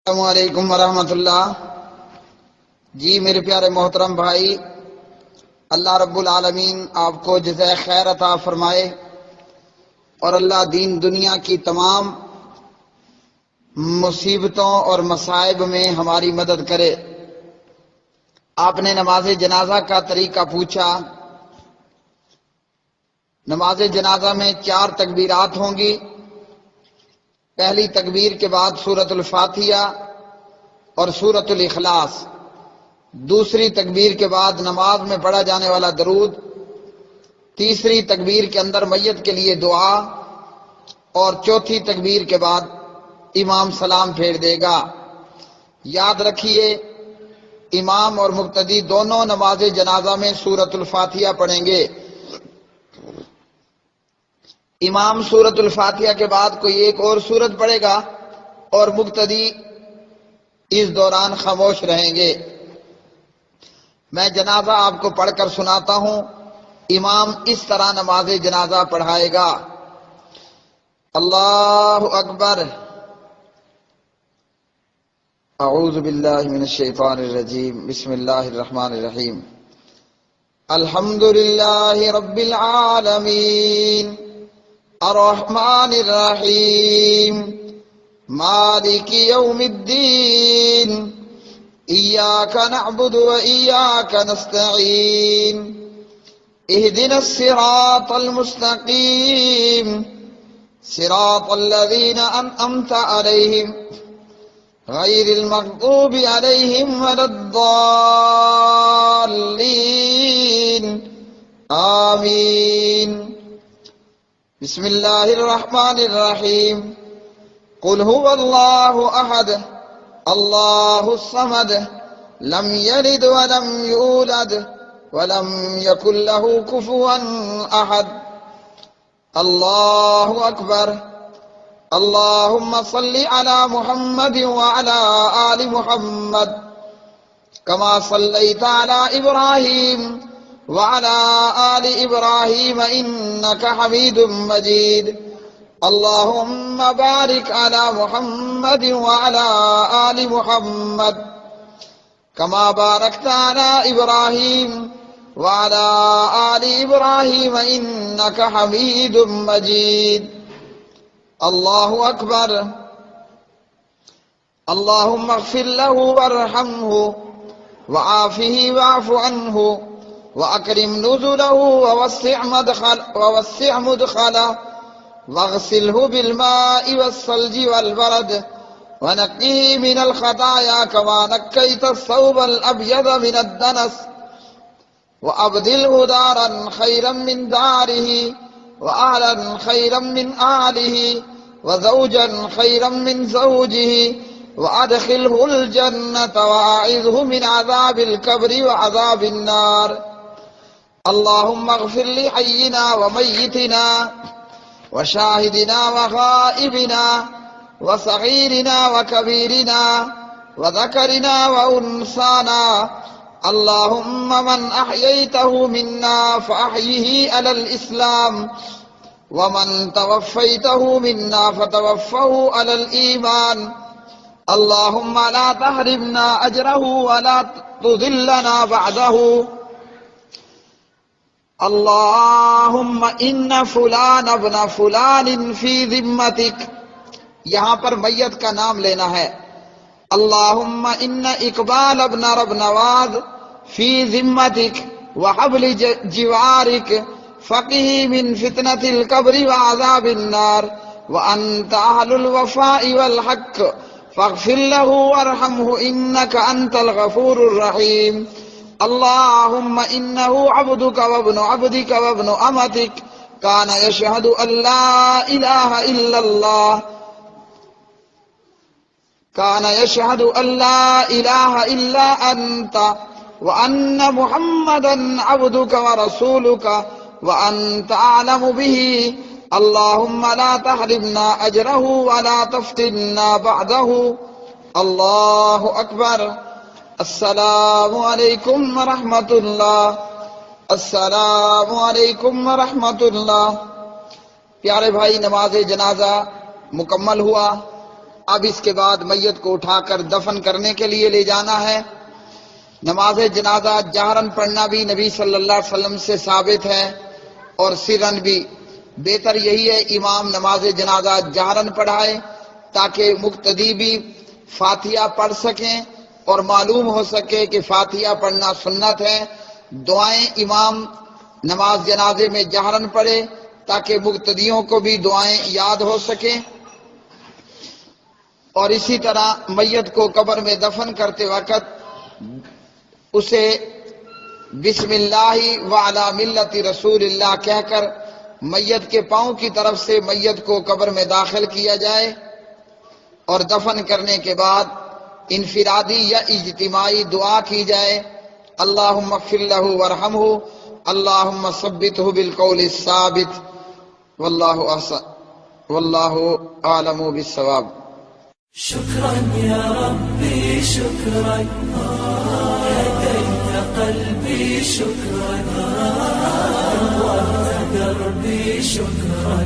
السلام علیکم ورحمۃ اللہ۔ جی میرے پیارے محترم بھائی، اللہ رب العالمین آپ کو جزائے خیر عطا فرمائے اور اللہ دین دنیا کی تمام مصیبتوں اور مصائب میں ہماری مدد کرے۔ آپ نے نماز جنازہ کا طریقہ پوچھا۔ نماز جنازہ میں 4 تکبیرات ہوں گی۔ پہلی تکبیر کے بعد سورۃ الفاتحہ اور سورۃ الاخلاص، دوسری تکبیر کے بعد نماز میں پڑھا جانے والا درود، تیسری تکبیر کے اندر میت کے لیے دعا، اور چوتھی تکبیر کے بعد امام سلام پھیر دے گا۔ یاد رکھیے، امام اور مقتدی دونوں نماز جنازہ میں سورۃ الفاتحہ پڑھیں گے۔ امام سورۃ الفاتحہ کے بعد کوئی ایک اور سورت پڑھے گا اور مقتدی اس دوران خاموش رہیں گے۔ میں جنازہ آپ کو پڑھ کر سناتا ہوں، امام اس طرح نماز جنازہ پڑھائے گا۔ اللہ اکبر۔ اعوذ باللہ من الشیطان الرجیم، بسم اللہ الرحمن الرحیم۔ الحمد للہ رب العالمین، الرحمن الرحیم، مالک یوم الدین، ایاک نعبد و ایاک نستعین، اہدنا الصراط المستقیم، صراط الذین انعمت علیہم غیر المغضوب علیہم ولا الضالین، آمین۔ بسم اللہ الرحمن الرحیم۔ قل هو اللہ احد اللہ الصمد لم یلد ولم یولد ولم یکن له کفوا احد۔ اللہ اکبر۔ اللہم صل علی محمد وعلی آل محمد کما صلیت علی ابراہیم وعلى آل إبراهيم إنك حميد مجيد۔ اللهم بارك على محمد وعلى آل محمد كما باركت على إبراهيم وعلى آل إبراهيم إنك حميد مجيد۔ الله أكبر۔ اللهم اغفر له وارحمه وعافه واعف عنه وأكرم نزله ووسع مدخله واغسله بالماء والثلج والبرد ونقه من الخطايا كما نقيت الثوب الأبيض من الدنس وأبدله دارا خيرا من داره وأهلا خيرا من أهله وزوجا خيرا من زوجه وأدخله الجنة وأعذه من عذاب القبر وعذاب النار۔ اللهم اغفر لحينا وميتنا وشاهدنا وغائبنا وصغيرنا وكبيرنا وذكرنا وأنثانا، اللهم من أحييته منا فأحيه على الإسلام ومن توفيته منا فتوفه على الإيمان، اللهم لا تحرمنا أجره ولا تضلنا بعده، اللہم ان فلان ابن فلان فی ذمتک، یہاں پر میت کا نام لینا ہے۔ اللہم ان اقبال ابن رب نواز فی ذمتک وحبل جوارک فقہ من فتنة القبر وعذاب النار، وانت اہل الوفاء والحق فاغفر له وارحمه انک انت الغفور الرحیم۔ اللهم إنه عبدك وابن عبدك وابن أمتك كان يشهد أن لا إله إلا الله كان يشهد أن لا إله إلا أنت وأن محمدا عبدك ورسولك وأنت أعلم به، اللهم لا تحرمنا أجره ولا تفتنا بعده۔ الله أكبر۔ السلام علیکم ورحمۃ اللہ، السلام علیکم ورحمۃ اللہ۔ پیارے بھائی، نماز جنازہ مکمل ہوا۔ اب اس کے بعد میت کو اٹھا کر دفن کرنے کے لیے لے جانا ہے۔ نماز جنازہ جہرن پڑھنا بھی نبی صلی اللہ علیہ وسلم سے ثابت ہے، اور سرن بھی۔ بہتر یہی ہے امام نماز جنازہ جہرن پڑھائے تاکہ مقتدی بھی فاتحہ پڑھ سکیں اور معلوم ہو سکے کہ فاتحہ پڑھنا سنت ہے۔ دعائیں امام نماز جنازے میں جہرن پڑھے تاکہ مقتدیوں کو بھی دعائیں یاد ہو سکیں۔ اور اسی طرح میت کو قبر میں دفن کرتے وقت اسے بسم اللہ وعلی ملت رسول اللہ کہہ کر میت کے پاؤں کی طرف سے میت کو قبر میں داخل کیا جائے، اور دفن کرنے کے بعد انفرادی یا اجتماعی دعا کی جائے، اللہم اغفر لہ وارحمہ، اللہم ثبتہ بالقول الثابت، واللہ عالم بالصواب۔ شكرا يا ربي شكرا هديت قلبي شكرا نورت دربي شكرا